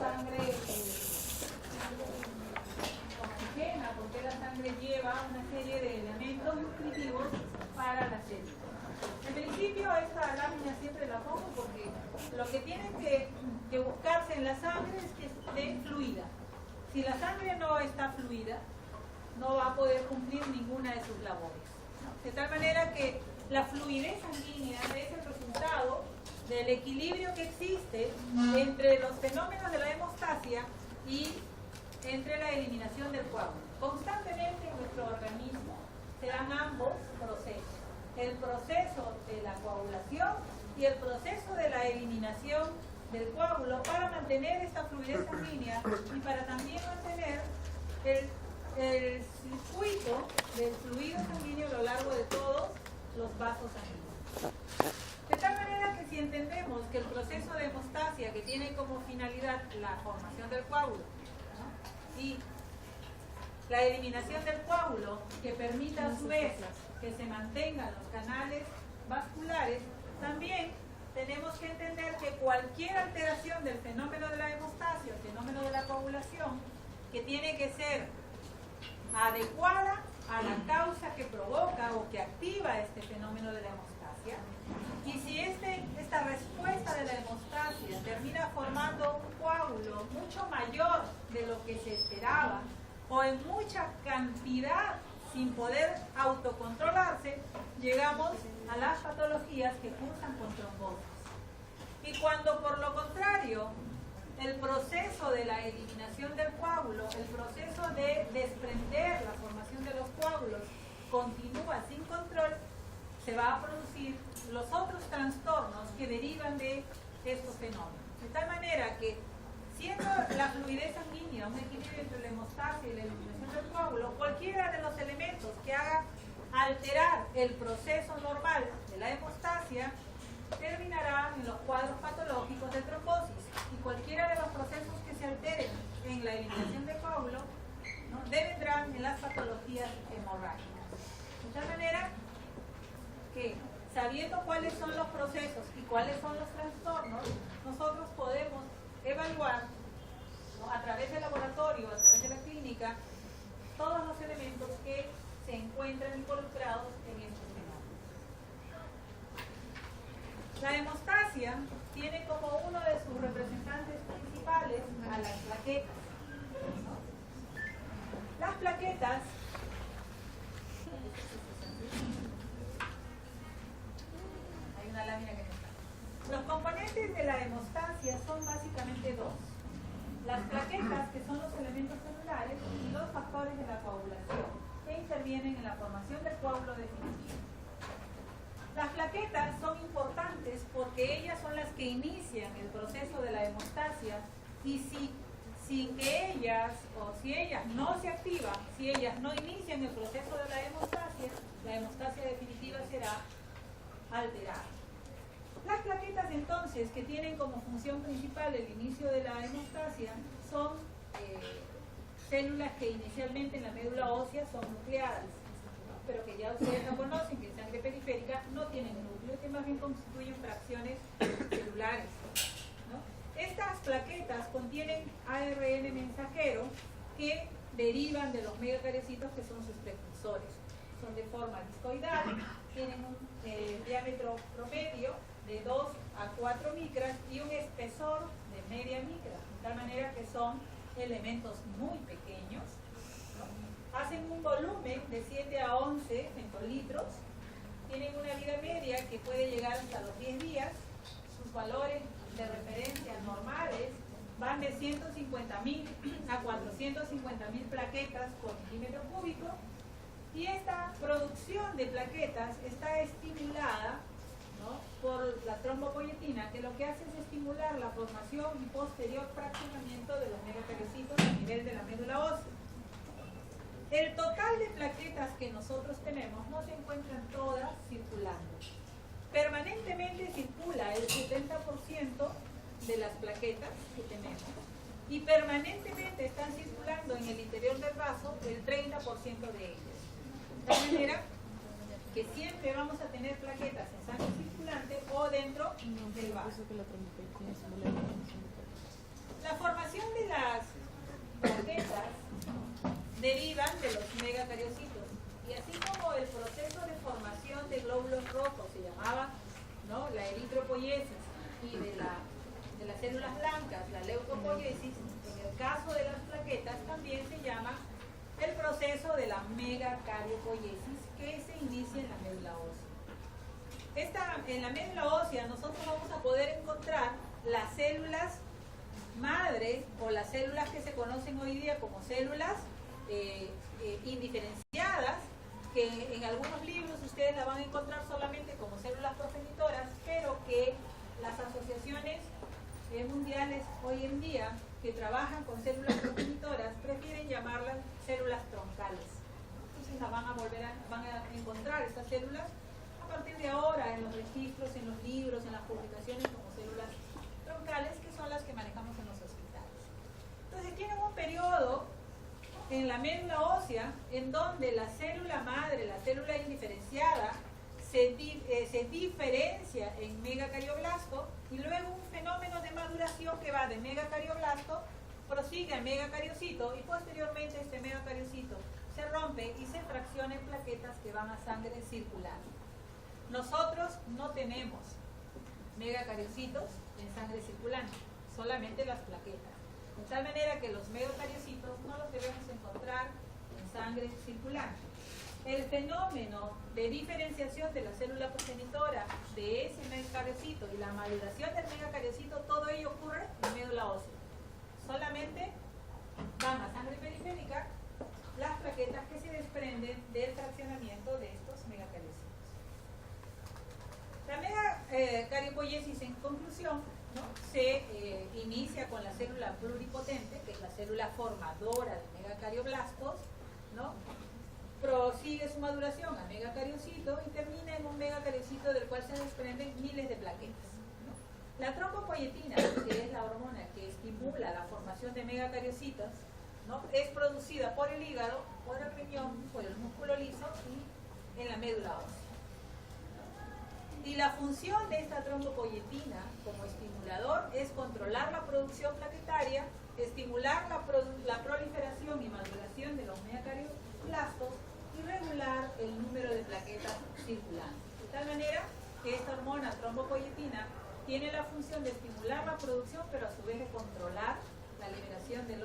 sangre oxigena, por qué la sangre lleva una serie de elementos nutritivos para la célula. En principio esta lámina siempre la pongo porque lo que tiene que buscarse en la sangre es que esté fluida. Si la sangre no está fluida, no va a poder cumplir ninguna de sus labores, ¿no? De tal manera que la fluidez sanguínea es el resultado del equilibrio que existe entre los fenómenos de la hemostasia y entre la eliminación del coágulo. Constantemente en nuestro organismo se dan ambos procesos, el proceso de la coagulación y el proceso de la eliminación del coágulo, para mantener esta fluidez sanguínea y para también mantener el circuito del fluido sanguíneo a lo largo de todos los vasos sanguíneos. De tal manera que si entendemos que el proceso de hemostasia, que tiene como finalidad la formación del coágulo, ¿no?, y la eliminación del coágulo, que permita a su vez que se mantengan los canales vasculares, también tenemos que entender que cualquier alteración del fenómeno de la hemostasia, el fenómeno de la coagulación, que tiene que ser adecuada a la causa que provoca o que activa este fenómeno de la hemostasia. Y si esta respuesta de la hemostasia termina formando un coágulo mucho mayor de lo que se esperaba, o en mucha cantidad sin poder autocontrolarse, llegamos a las patologías que cursan con trombosis. Y cuando por lo contrario el proceso de la eliminación del coágulo, el proceso de desprender la formación de los coágulos continúa sin control, se va a producir los otros trastornos que derivan de estos fenómenos. De tal manera que, siendo la fluidez sanguínea un equilibrio entre la hemostasia y la eliminación del coágulo, cualquiera de los elementos que haga alterar el proceso normal de la hemostasia terminará en los cuadros patológicos de trombosis, y cualquiera de los procesos que se alteren en la eliminación del coágulo, ¿no?, devendrán en las patologías hemorrágicas. De tal manera que, sabiendo cuáles son los procesos y cuáles son los trastornos, nosotros podemos evaluar, ¿no?, a través del laboratorio, a través de la clínica, todos los elementos que se encuentran involucrados en estos fenómenos. La hemostasia tiene como uno de sus representantes principales a las plaquetas, ¿no? Las plaquetas hay una lámina que no está. Los componentes de la hemostasia son básicamente dos: las plaquetas, que son los elementos celulares, y los factores de la coagulación, que intervienen en la formación del coágulo definitivo. Las plaquetas son importantes porque ellas son las que inician el proceso de la hemostasia, y sin que ellas, o si ellas no se activan, si ellas no inician el proceso de la hemostasia definitiva será alterada. Las plaquetas, entonces, que tienen como función principal el inicio de la hemostasia, son células que inicialmente en la médula ósea son nucleadas, ¿no?, pero que ya ustedes lo conocen, que en sangre periférica no tienen núcleo, que más bien constituyen fracciones celulares, ¿no? Estas plaquetas contienen ARN mensajero que derivan de los megacarecitos, que son sus precursores. Son de forma discoidal, tienen un diámetro promedio de 2 a 4 micras y un espesor de media micra, de tal manera que son elementos muy pequeños, ¿no? Hacen un volumen de 7 a 11 femtolitros, tienen una vida media que puede llegar hasta los 10 días, sus valores de referencia normales van de 150.000 a 450.000 plaquetas por milímetro cúbico, y esta producción de plaquetas está estimulada, ¿no?, por la trombopoyetina, que lo que hace es estimular la formación y posterior fraccionamiento de los megacarecitos a nivel de la médula ósea. El total de plaquetas que nosotros tenemos no se encuentran todas circulando. Permanentemente circula el 70% de las plaquetas que tenemos, y permanentemente están circulando en el interior del vaso el 30% de ellas. De tal manera que siempre vamos a tener plaquetas en sangre circulante o dentro del vaso. La formación de las plaquetas derivan de los megacariocitos. Y así como el proceso de formación de glóbulos rojos se llamaba, ¿no?, la eritropoiesis, y de las células blancas, la leucopoiesis, en el caso de las plaquetas también se llama el proceso de la megacariopoiesis, que se inicia en la médula ósea. En la médula ósea nosotros vamos a poder encontrar las células madre, o las células que se conocen hoy día como células indiferenciadas, que en algunos libros ustedes la van a encontrar solamente como células progenitoras, pero que las asociaciones mundiales hoy en día que trabajan con células progenitoras prefieren llamarlas células troncales. Entonces van a encontrar estas células a partir de ahora en los registros, en los libros, en las publicaciones como células troncales, que son las que manejamos en los hospitales. Entonces tienen un periodo en la médula ósea en donde la célula madre, la célula indiferenciada, se diferencia en megacardioblasto, y luego un fenómeno de maduración que va de megacardioblasto, prosigue al megacariocito, y posteriormente este megacariocito se rompe y se fracciona en plaquetas que van a sangre circular. Nosotros no tenemos megacariocitos en sangre circulante, solamente las plaquetas. De tal manera que los megacariocitos no los debemos encontrar en sangre circulante. El fenómeno de diferenciación de la célula progenitora de ese megacariocito y la maduración del megacariocito, todo ello ocurre en médula ósea. Solamente van a sangre periférica las plaquetas que se desprenden del fraccionamiento de estos megacariocitos. La megacariopoiesis, en conclusión, ¿no?, se inicia con la célula pluripotente, que es la célula formadora de megacarioblastos, ¿no?, prosigue su maduración a megacariocito y termina en un megacariocito del cual se desprenden miles de plaquetas, ¿no? La trombopoietina, que es la hormona que estimula la formación de megacariocitos, ¿no?, es producida por el hígado, por el riñón, por el músculo liso y en la médula ósea. Y la función de esta trombopoietina como estimulador es controlar la producción plaquetaria, estimular la proliferación y maduración de los megacarioblastos y regular el número de plaquetas circulantes. De tal manera que esta hormona trombopoietina tiene la función de estimular la producción, pero a su vez de controlar la liberación de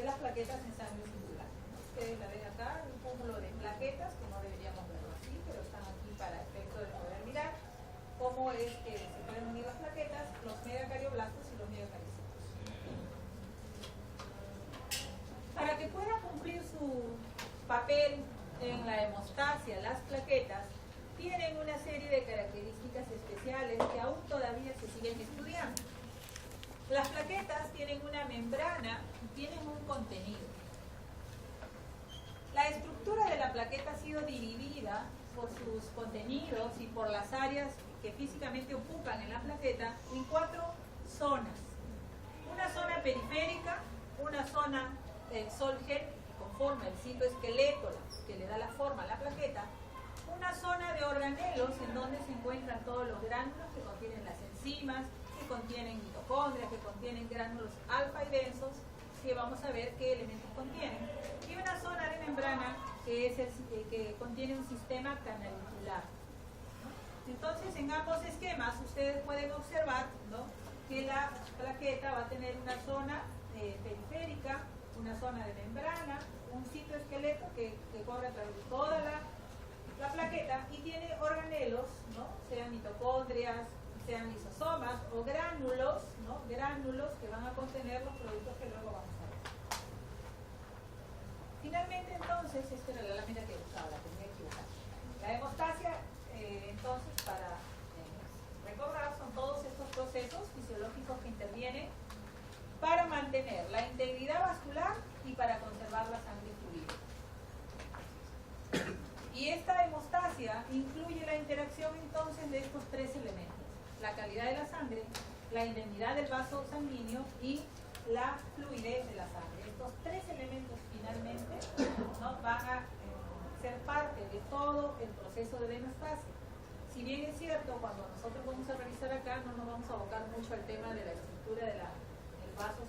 las plaquetas en sangre circulante, ¿no? Ustedes la ven acá, un cúmulo de plaquetas, que no deberíamos verlo así, pero están aquí para efecto de poder mirar cómo es que se pueden unir las plaquetas, los megacarioblastos y los megacaricitos. Para que pueda cumplir su papel en la hemostasia, las plaquetas tienen una serie de características especiales que aún todavía se siguen estudiando. Las plaquetas tienen una membrana y tienen un contenido. La estructura de la plaqueta ha sido dividida por sus contenidos y por las áreas que físicamente ocupan en la plaqueta en 4 zonas. Una zona periférica, una zona Solgen, que conforma el citoesqueleto, que le da la forma a la plaqueta, una zona de organelos en donde se encuentran todos los gránulos que contienen las enzimas, que contienen mitocondrias, que contienen gránulos alfa y densos, que vamos a ver qué elementos contienen. Y una zona de membrana que es que contiene un sistema canalicular. Entonces, en ambos esquemas ustedes pueden observar, ¿no?, que la plaqueta va a tener una zona periférica, una zona de membrana, un citoesqueleto que corre a través de toda la plaqueta y tiene organelos, ¿no?, sean mitocondrias, sean lisosomas o gránulos, ¿no?, gránulos que van a contener los productos que luego vamos a ver. Finalmente, entonces, esta era la lámina que usaba, la tenía equivocada. La hemostasia, entonces, para recordar, son todos estos procesos fisiológicos que intervienen para mantener la integridad vascular y para conservar la sangre fluida. Y esta hemostasia incluye la interacción entonces de estos 3 elementos: la calidad de la sangre, la indemnidad del vaso sanguíneo y la fluidez de la sangre. Estos 3 elementos finalmente, ¿no?, van a ser parte de todo el proceso de la hemostasia. Si bien es cierto, cuando nosotros vamos a revisar acá no nos vamos a abocar mucho al tema de la estructura del vaso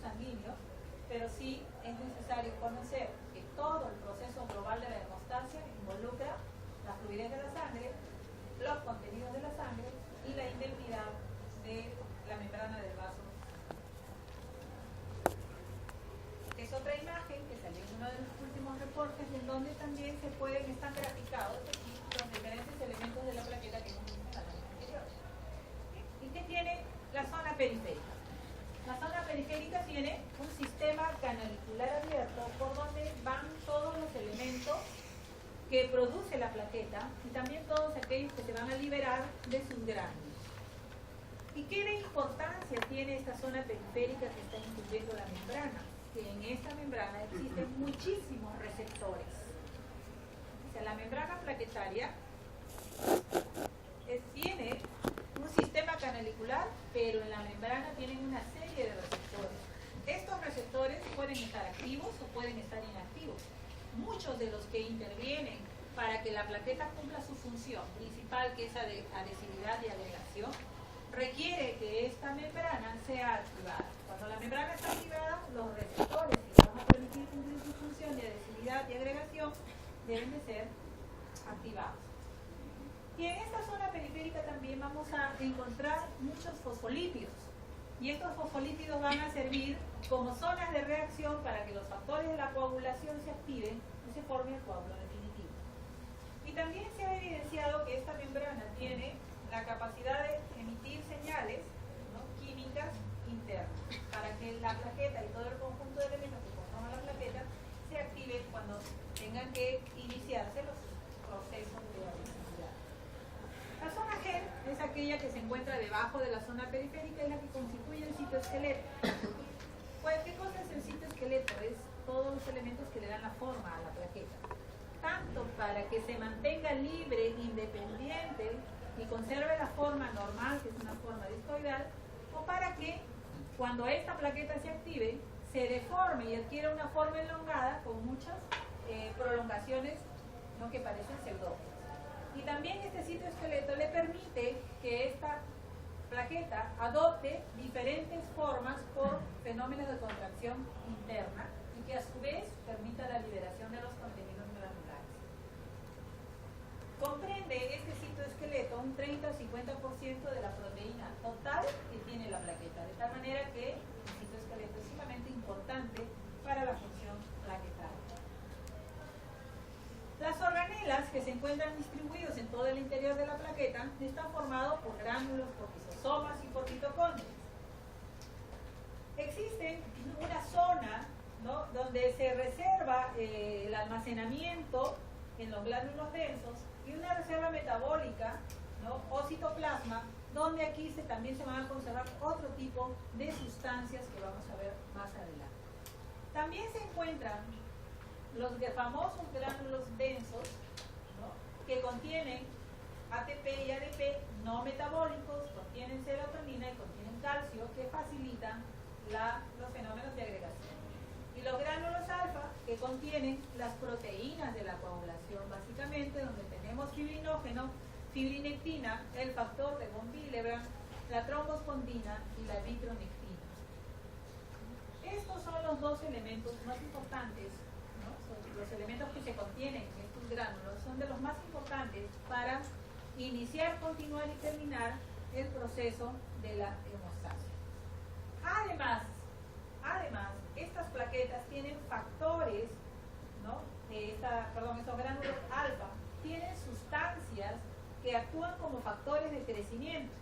periférica. La zona periférica tiene un sistema canalicular abierto por donde van todos los elementos que produce la plaqueta y también todos aquellos que se van a liberar de sus gránulos. ¿Y qué importancia tiene esta zona periférica que está incluyendo la membrana? Que en esta membrana existen muchísimos receptores. O sea, la membrana plaquetaria tiene un sistema canalicular, pero en la membrana tienen una serie de receptores. Estos receptores pueden estar activos o pueden estar inactivos. Muchos de los que intervienen para que la plaqueta cumpla su función principal, que es adhesividad y agregación, requiere que esta membrana sea activada. Cuando la membrana está activada, los receptores que van a permitir cumplir su función de adhesividad y agregación deben de ser activados. Y en esta zona periférica también vamos a encontrar muchos fosfolípidos. Y estos fosfolípidos van a servir como zonas de reacción para que los factores de la coagulación se activen y se forme el coágulo definitivo. Y también se ha evidenciado que esta membrana tiene la capacidad de emitir señales, ¿no?, químicas internas, para que la plaqueta y todo el conjunto de elementos que conforman la plaqueta se activen cuando tengan que iniciarse los procesos de adhesividad. La zona G es aquella que se encuentra debajo de la zona periférica y la que constituye el citoesqueleto. Pues, ¿qué cosa es el citoesqueleto? Es todos los elementos que le dan la forma a la plaqueta. Tanto para que se mantenga libre, independiente y conserve la forma normal, que es una forma discoidal, o para que cuando esta plaqueta se active, se deforme y adquiera una forma elongada con muchas prolongaciones, ¿no?, que parecen pseudómenos. Y también este citoesqueleto le permite que esta plaqueta adopte diferentes formas por fenómenos de contracción interna y que a su vez permita la liberación de los contenidos granulares. Comprende este citoesqueleto un 30 o 50% de la proteína total que tiene la plaqueta, de tal manera que el citoesqueleto es sumamente importante para la función plaquetaria. Las organelas, que se encuentran distribuidos en todo el interior de la plaqueta, están formados por gránulos, por lisosomas y por mitocondrias. Existe una zona, ¿no?, donde se reserva el almacenamiento en los gránulos densos y una reserva metabólica, ¿no?, o citoplasma, donde aquí también se van a conservar otro tipo de sustancias que vamos a ver más adelante. También se encuentran los famosos gránulos densos, ¿no?, que contienen ATP y ADP no metabólicos, contienen serotonina y contienen calcio, que facilitan los fenómenos de agregación. Y los gránulos alfa, que contienen las proteínas de la coagulación, básicamente, donde tenemos fibrinógeno, fibrinectina, el factor de von Willebrand, la trombospondina y la vitronectina. Estos son los dos elementos más importantes, ¿no? Los elementos que se contienen en estos gránulos son de los más importantes para iniciar, continuar y terminar el proceso de la hemostasia. Además, estas plaquetas tienen factores, ¿no?, estos gránulos alfa tienen sustancias que actúan como factores de crecimiento.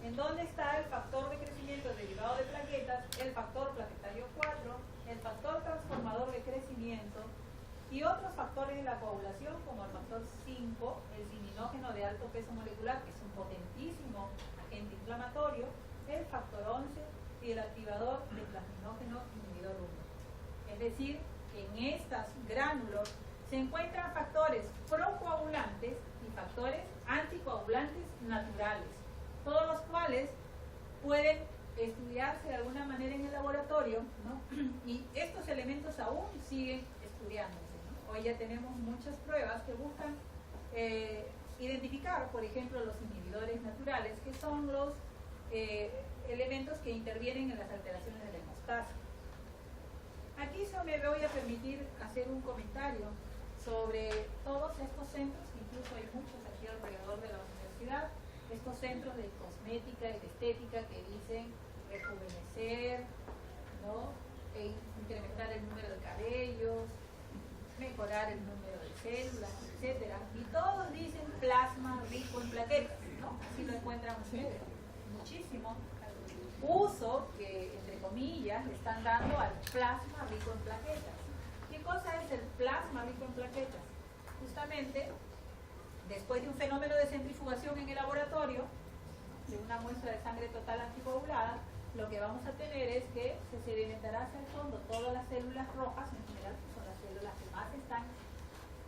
¿En dónde está el factor de crecimiento derivado de plaquetas? El factor plaquetario 4, el factor transformador de crecimiento y otros factores de la coagulación como el factor 5, el cininógeno de alto peso molecular, que es un potentísimo agente inflamatorio, el factor 11 y el activador de plasminógeno inhibidor 1. Es decir, en estos gránulos se encuentran factores procoagulantes y factores anticoagulantes naturales, todos los cuales pueden estudiarse de alguna manera en el laboratorio, ¿no? Y estos elementos aún siguen estudiándose, ¿no? Hoy ya tenemos muchas pruebas que buscan identificar, por ejemplo, los inhibidores naturales, que son los elementos que intervienen en las alteraciones de la hemostasia. Aquí me voy a permitir hacer un comentario sobre todos estos centros, incluso hay muchos aquí alrededor de la universidad, estos centros de cosmética y de estética que dicen rejuvenecer, ¿no?, incrementar el número de cabellos, mejorar el número de células, etcétera, y todos dicen plasma rico en plaquetas, ¿no? Así lo encuentran ustedes muchísimo. sustancias le están dando al plasma rico en plaquetas. ¿Qué cosa es el plasma rico en plaquetas? Justamente, después de un fenómeno de centrifugación en el laboratorio, de una muestra de sangre total anticoagulada, lo que vamos a tener es que se sedimentará hacia el fondo todas las células rojas, en general, que son las células que más están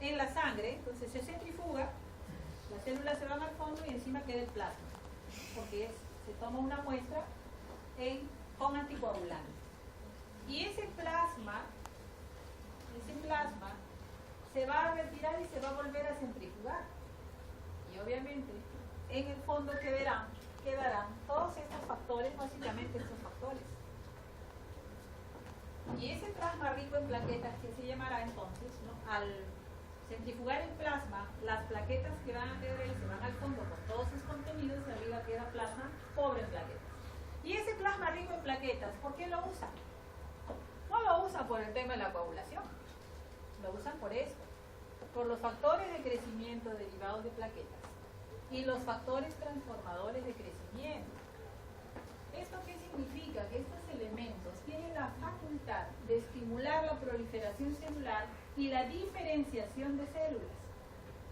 en la sangre. Entonces se centrifuga, las células se van al fondo y encima queda el plasma, porque se toma una muestra con anticoagulante. Y ese plasma se va a retirar y se va a volver a centrifugar. Y obviamente en el fondo quedarán todos estos factores, básicamente estos factores. Y ese plasma rico en plaquetas, que se llamará entonces, ¿no? Al centrifugar el plasma, las plaquetas que van a quedar ahí se van al fondo con todos sus contenidos y arriba queda plasma pobre en plaquetas. Y ese plasma rico en plaquetas, ¿por qué lo usan? No lo usan por el tema de la coagulación, lo usan por esto, por los factores de crecimiento derivados de plaquetas y los factores transformadores de crecimiento. ¿Esto qué significa? Que estos elementos tienen la facultad de estimular la proliferación celular y la diferenciación de células.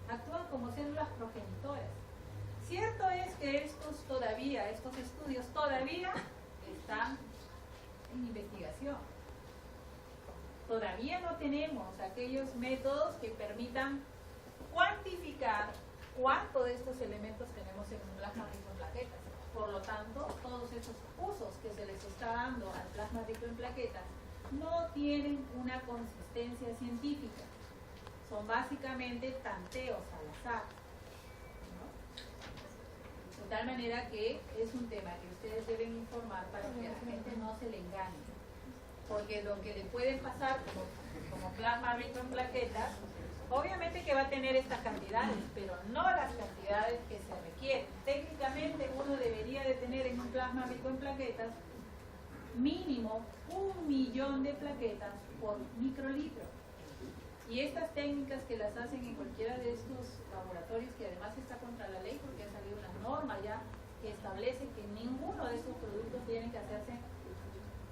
Actúan como células progenitoras. Cierto es que estos estudios todavía están en investigación. Todavía no tenemos aquellos métodos que permitan cuantificar cuánto de estos elementos tenemos en un plasma rico en plaquetas. Por lo tanto, todos esos usos que se les está dando al plasma rico en plaquetas no tienen una consistencia científica. Son básicamente tanteos al azar, ¿no? De tal manera que es un tema que ustedes deben informar para que a la gente no se le engañe. Porque lo que le puede pasar como plasma rico en plaquetas, obviamente que va a tener estas cantidades, pero no las cantidades que se requieren. Técnicamente uno debería de tener en un plasma rico en plaquetas mínimo 1.000.000 de plaquetas por microlitro. Y estas técnicas que las hacen en cualquiera de estos laboratorios, que además está contra la ley porque ha salido una norma ya que establece que ninguno de estos productos tienen que hacerse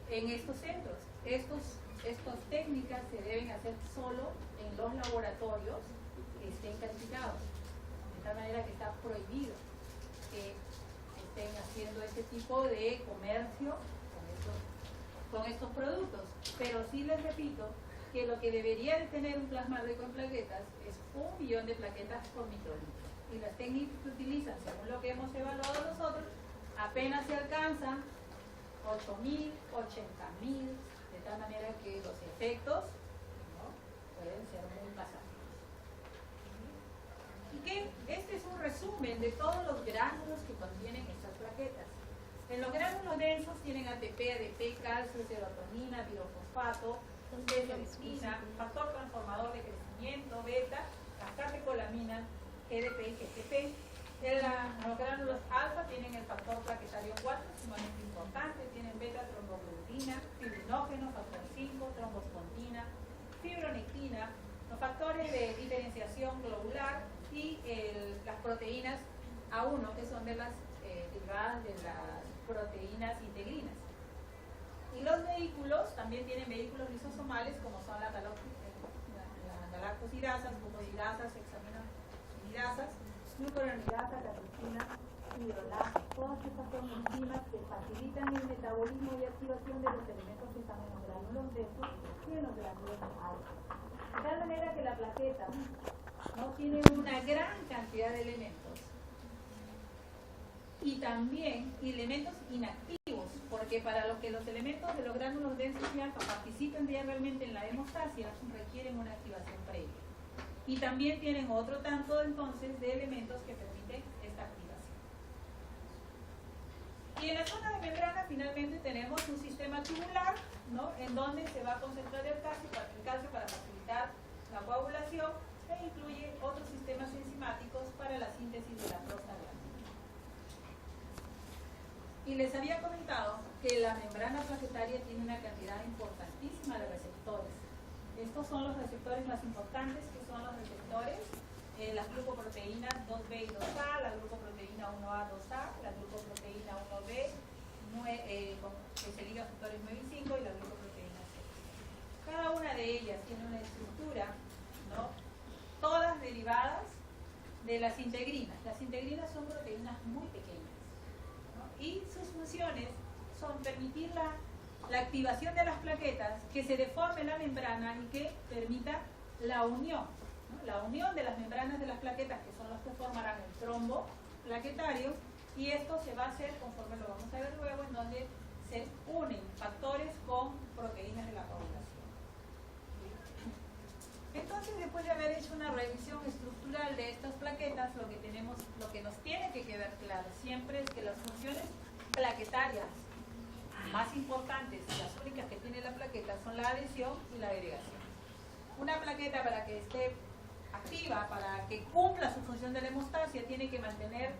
en estos centros. Estas técnicas se deben hacer solo en los laboratorios que estén calificados, de tal manera que está prohibido que estén haciendo este tipo de comercio con estos productos. Pero sí les repito que lo que debería de tener un plasma rico en plaquetas es 1.000.000 de plaquetas por microlitro. Y las técnicas que utilizan, según lo que hemos evaluado nosotros, apenas se alcanzan 8.000, 80.000, de tal manera que los efectos, ¿no?, pueden ser muy pasajeros. ¿Y qué? Este es un resumen de todos los gránulos que contienen estas plaquetas. En los gránulos densos tienen ATP, ADP, calcio, serotonina, pirofosfato, beta-arginina, factor transformador de crecimiento, beta, catecolamina, GDP y GTP. Los gránulos alfa tienen el factor plaquetario 4, sumamente importante, tienen beta-tromboglobulina, fibrinógeno, factor 5, trombospontina, fibronectina, los factores de diferenciación globular y las proteínas A1, que son de las derivadas de las proteínas integrinas. Y los vehículos también tienen vehículos lisosomales, como son las galactosidasas, glucosidasas, hexaminidasas, glucuronidasa, catequina, hidrolasa. Todas estas son enzimas que facilitan el metabolismo y activación de los elementos que están en los gránulos densos y en los gránulos altos. De tal manera que la plaqueta no tiene una gran cantidad de elementos. Y también elementos inactivos, porque para lo que los elementos de los gránulos densos y alfa participen realmente en la hemostasia, requieren una activación previa. Y también tienen otro tanto entonces de elementos que permiten esta activación. Y en la zona de membrana finalmente tenemos un sistema tubular, ¿no?, en donde se va a concentrar el calcio para facilitar la coagulación, e incluye otros sistemas enzimáticos para la síntesis de la prostaglandina. Y les había comentado que la membrana plaquetaria tiene una cantidad importantísima de receptores. Estos son los receptores más importantes, que son los receptores, las glucoproteínas 2B y 2A, la glucoproteína 1A, 2A, la glucoproteína 1B, que es el liga factores 9 y 5 y la glicoproteína C. Cada una de ellas tiene una estructura, ¿no? Todas derivadas de las integrinas. Las integrinas son proteínas muy pequeñas, ¿no? Y sus funciones son permitir la activación de las plaquetas, que se deforme la membrana y que permita la unión, ¿no? La unión de las membranas de las plaquetas, que son los que formarán el trombo plaquetario, y esto se va a hacer, conforme lo vamos a ver luego, en donde se unen factores con proteínas de la coagulación. Entonces, después de haber hecho una revisión estructural de estas plaquetas, lo que nos tiene que quedar claro siempre es que las funciones plaquetarias más importantes, las únicas que tiene la plaqueta, son la adhesión y la agregación. Una plaqueta, para que esté activa, para que cumpla su función de la hemostasia, tiene que mantener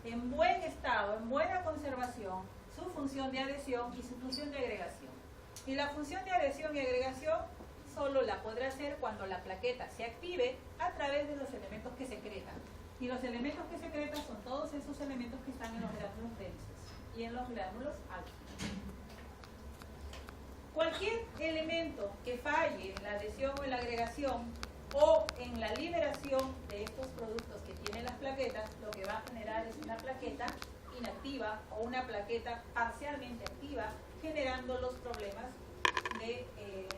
en buen estado, en buena conservación, su función de adhesión y su función de agregación. Y la función de adhesión y agregación solo la podrá hacer cuando la plaqueta se active a través de los elementos que secretan. Y los elementos que secretan son todos esos elementos que están en los gránulos densos y en los gránulos altos. Cualquier elemento que falle en la adhesión o en la agregación o en la liberación de estos productos que tienen las plaquetas, lo que va a generar es una plaqueta inactiva o una plaqueta parcialmente activa, generando los problemas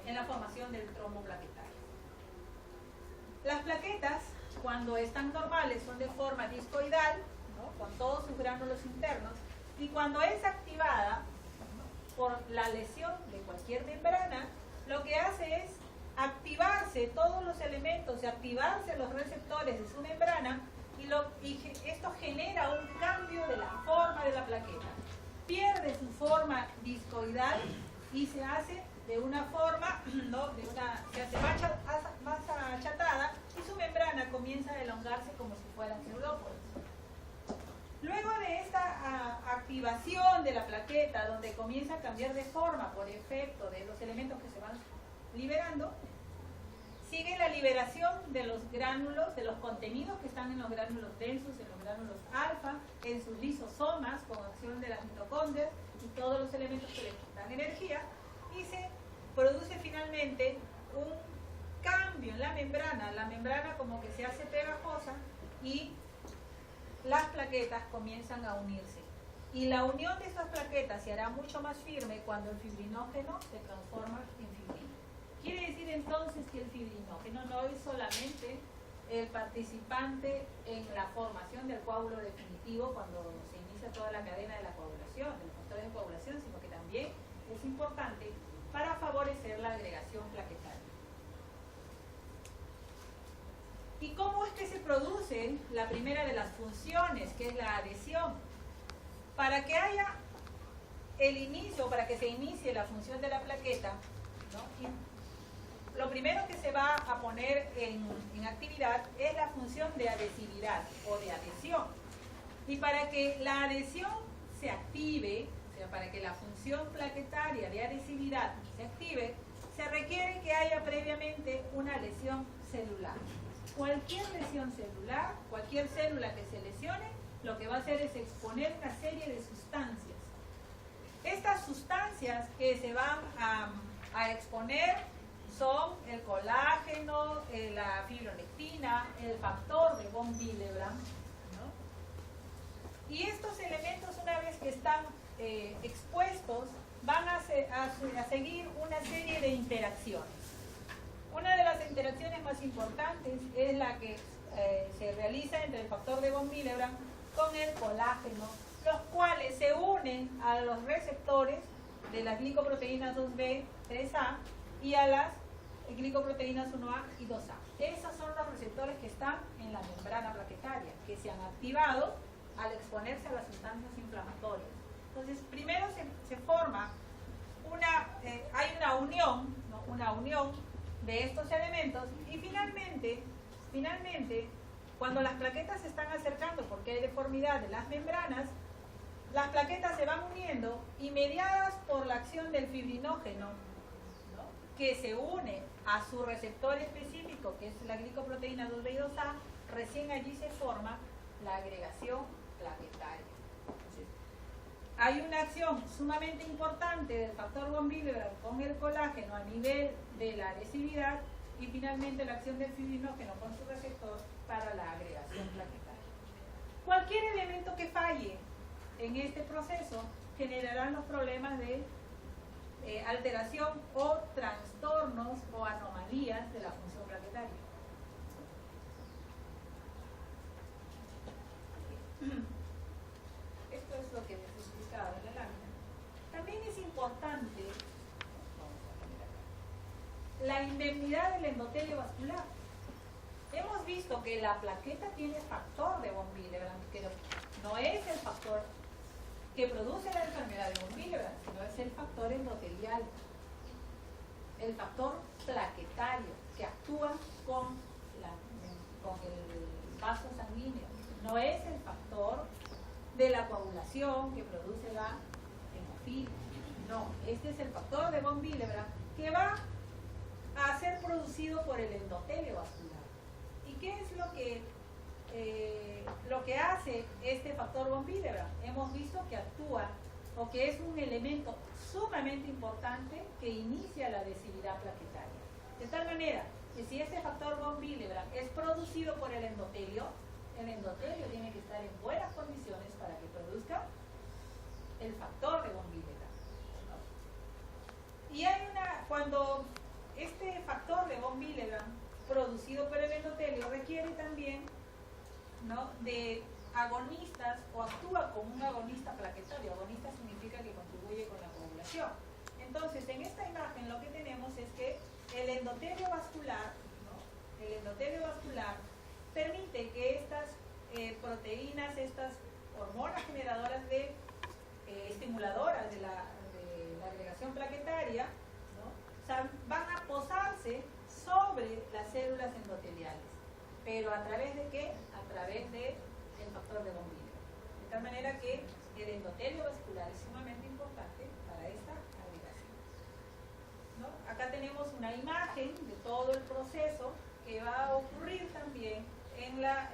en la formación del trombo plaquetario. Las plaquetas, cuando están normales, son de forma discoidal, ¿no? Con todos sus gránulos internos, y cuando es activada, ¿no?, por la lesión de cualquier membrana, lo que hace es activarse todos los elementos, activarse los receptores de su membrana, y esto genera un cambio de la forma de la plaqueta. Pierde su forma discoidal y se hace de una forma, ¿no?, se hace más achatada, y su membrana comienza a elongarse como si fueran neuróporos. Luego de esta activación de la plaqueta, donde comienza a cambiar de forma por efecto de los elementos que se van liberando, sigue la liberación de los gránulos, de los contenidos que están en los gránulos densos, en los gránulos alfa, en sus lisosomas con acción de las mitocondrias y todos los elementos que les dan energía, y se produce finalmente un cambio en la membrana como que se hace pegajosa y las plaquetas comienzan a unirse. Y la unión de estas plaquetas se hará mucho más firme cuando el fibrinógeno se transforma en fibrina. Quiere decir entonces que el fibrinógeno no es solamente el participante en la formación del coágulo definitivo cuando se inicia toda la cadena de la coagulación, de los factores de coagulación, sino que también es importante para favorecer la agregación plaquetaria. ¿Y cómo es que se produce la primera de las funciones, que es la adhesión? Para que haya el inicio, para que se inicie la función de la plaqueta, ¿no?, lo primero que se va a poner en actividad es la función de adhesividad o de adhesión. Y para que la adhesión se active, o sea, para que la función plaquetaria de adhesividad se active, se requiere que haya previamente una lesión celular. Cualquier lesión celular, cualquier célula que se lesione, lo que va a hacer es exponer una serie de sustancias. Estas sustancias que se van a exponer son el colágeno, la fibronectina, el factor de von Willebrand, ¿no? Y estos elementos, una vez que están expuestos, van a seguir una serie de interacciones. Una de las interacciones más importantes es la que se realiza entre el factor de von Willebrand con el colágeno, los cuales se unen a los receptores de las glicoproteínas 2B, 3A y a las glicoproteínas 1A y 2A. Esos son los receptores que están en la membrana plaquetaria, que se han activado al exponerse a las sustancias inflamatorias. Entonces, primero se forma hay una unión, ¿no?, una unión de estos elementos, y finalmente, cuando las plaquetas se están acercando, porque hay deformidad de las membranas, las plaquetas se van uniendo y mediadas por la acción del fibrinógeno, ¿no?, que se une a su receptor específico, que es la glicoproteína 2B y 2A, recién allí se forma la agregación plaquetaria. Entonces, hay una acción sumamente importante del factor von Willebrand con el colágeno a nivel de la adhesividad y finalmente la acción del fibrinógeno con su receptor para la agregación plaquetaria. Cualquier elemento que falle en este proceso generará los problemas de alteración o trastornos o anomalías de la función plaquetaria. Esto es lo que les explicaba en la lámina. También es importante la indemnidad del endotelio vascular. Hemos visto que la plaqueta tiene factor de von Willebrand, que no es el factor que produce la enfermedad de von Willebrand, sino es el factor endotelial, el factor plaquetario que actúa con el vaso sanguíneo. No es el factor de la coagulación que produce la hemofilia. No, este es el factor de von Willebrand que va a ser producido por el endotelio vascular. ¿Y qué es lo que hace este factor von Willebrand? Hemos visto que actúa o que es un elemento sumamente importante que inicia la adhesividad plaquetaria. De tal manera que si este factor von Willebrand es producido por el endotelio tiene que estar en buenas condiciones para que produzca el factor de von Willebrand. Y cuando este factor de von Willebrand producido por el endotelio requiere también, ¿no?, de agonistas o actúa como un agonista plaquetario. Agonista significa que contribuye con la coagulación. Entonces, en esta imagen lo que tenemos es que el endotelio vascular, ¿no?, el endotelio vascular permite que estas proteínas, estas hormonas generadoras estimuladoras de la agregación plaquetaria, ¿no?, van a posarse sobre las células endoteliales. ¿Pero a través de qué? A través del factor de von Willebrand. De tal manera que el endotelio vascular es sumamente importante para esta agregación, ¿no? Acá tenemos una imagen de todo el proceso que va a ocurrir también en la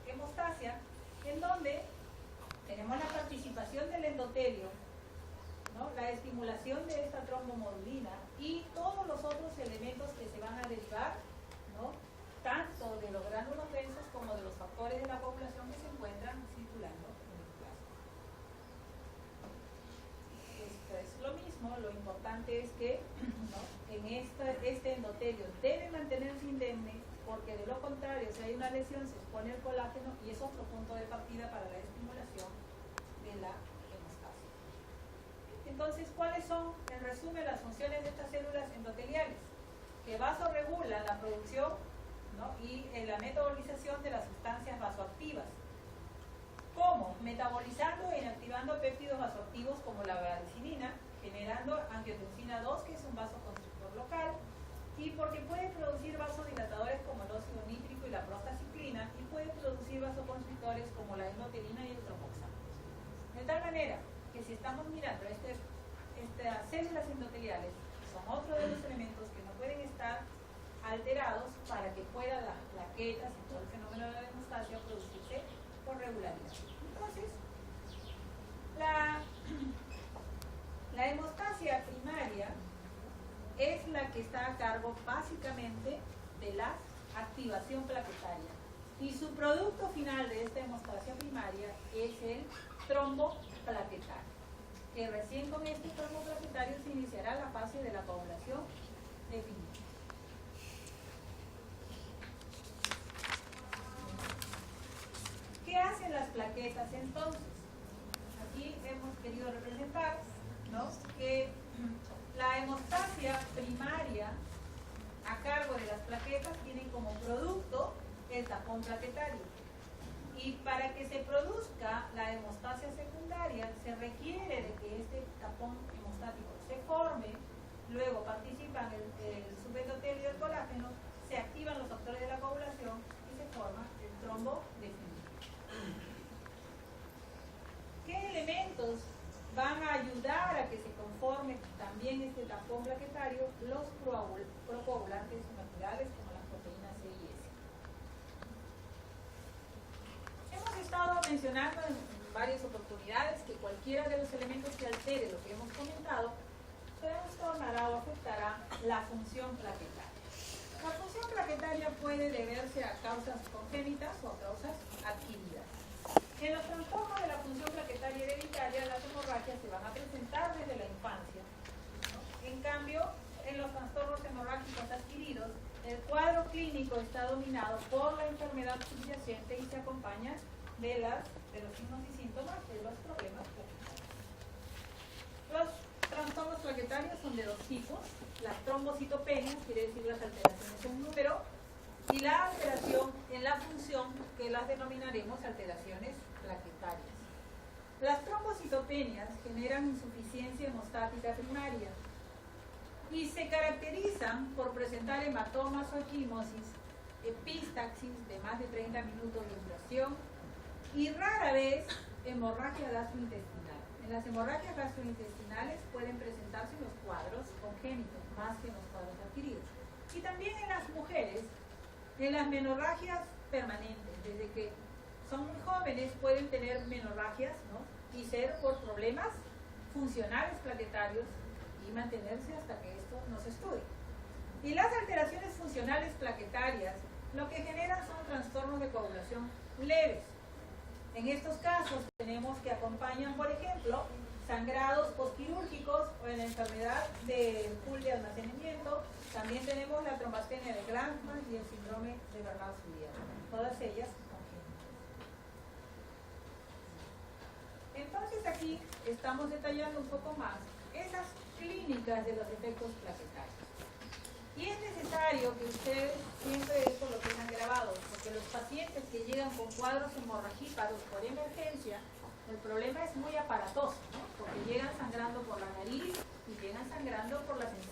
hemostasia, en donde tenemos la participación del endotelio, ¿no?, la estimulación de esta trombomodulina y todos los otros elementos que se van a derivar, ¿no?, tanto de los gránulos densos como de los factores de la coagulación que se encuentran circulando en el plasma. Esto es lo mismo, lo importante es que, ¿no?, en este endotelio debe mantenerse indemne, porque de lo contrario, si hay una lesión, se expone el colágeno y es otro punto de partida para la estimulación de la hemostasia. Entonces, ¿cuáles son, en resumen, las funciones de estas células endoteliales? Que vasorregulan la producción, ¿no?, y la metabolización de las sustancias vasoactivas. ¿Cómo? Metabolizando e inactivando péptidos vasoactivos como la varenicina, generando angiotensina 2, que es un vasoconstrictor local, y porque puede producir vasodilatadores como el óxido nítrico y la prostaciclina, y puede producir vasoconstrictores como la endotelina y el tropoxano. De tal manera que si estamos mirando estas células endoteliales, son otro de los elementos que no pueden estar alterados para que puedan las plaquetas y todo el fenómeno de la hemostasia producirse por regularidad. Entonces, la hemostasia primaria es la que está a cargo básicamente de la activación plaquetaria. Y su producto final de esta hemostasia primaria es el tromboplaquetario, que recién con este tromboplaquetario se iniciará la fase de la coagulación definitiva. ¿Qué hacen las plaquetas entonces? Aquí hemos querido representar, ¿no?, que la hemostasia primaria a cargo de las plaquetas tiene como producto el tapón plaquetario. Y para que se produzca la hemostasia secundaria se requiere de que este tapón hemostático se forme, luego participan el subendotelio y el colágeno, se activan los factores de la coagulación y se forma el trombo definitivo. ¿Qué elementos van a ayudar a que se conforme también este tapón plaquetario? Los procoagulantes naturales como las proteínas C y S. Hemos estado mencionando en varias oportunidades que cualquiera de los elementos que altere lo que hemos comentado transformará o afectará la función plaquetaria. La función plaquetaria puede deberse a causas congénitas o a causas adquiridas. En los trastornos de la función plaquetaria hereditaria, las hemorragias se van a presentar desde la infancia, ¿no? En cambio, en los trastornos hemorrágicos adquiridos, el cuadro clínico está dominado por la enfermedad subyacente y se acompaña de los signos y síntomas de los problemas plaquetarios. Los trastornos plaquetarios son de dos tipos: las trombocitopenias, quiere decir las alteraciones en número, y la alteración en la función, que las denominaremos alteraciones plaquetarias. Las trombocitopenias generan insuficiencia hemostática primaria y se caracterizan por presentar hematomas o equimosis, epístaxis de más de 30 minutos de duración y rara vez hemorragia gastrointestinal. En las hemorragias gastrointestinales pueden presentarse los cuadros congénitos más que en los cuadros adquiridos. Y también en las mujeres, en las menorragias permanentes, desde que son muy jóvenes pueden tener menorragias, ¿no? Y ser por problemas funcionales plaquetarios y mantenerse hasta que esto no se estudie. Y las alteraciones funcionales plaquetarias lo que generan son trastornos de coagulación leves. En estos casos tenemos que acompañan, por ejemplo, sangrados postquirúrgicos o en la enfermedad de pool de almacenamiento. También tenemos la trombastenia de Glanzmann y el síndrome de Bernard-Soulier, todas ellas congénitas. Entonces aquí estamos detallando un poco más esas clínicas de los efectos plaquetarios. Y es necesario que ustedes siempre esto lo tengan grabado, porque los pacientes que llegan con cuadros hemorragíparos por emergencia, el problema es muy aparatoso, ¿no? Porque llegan sangrando por la nariz y llegan sangrando por las encías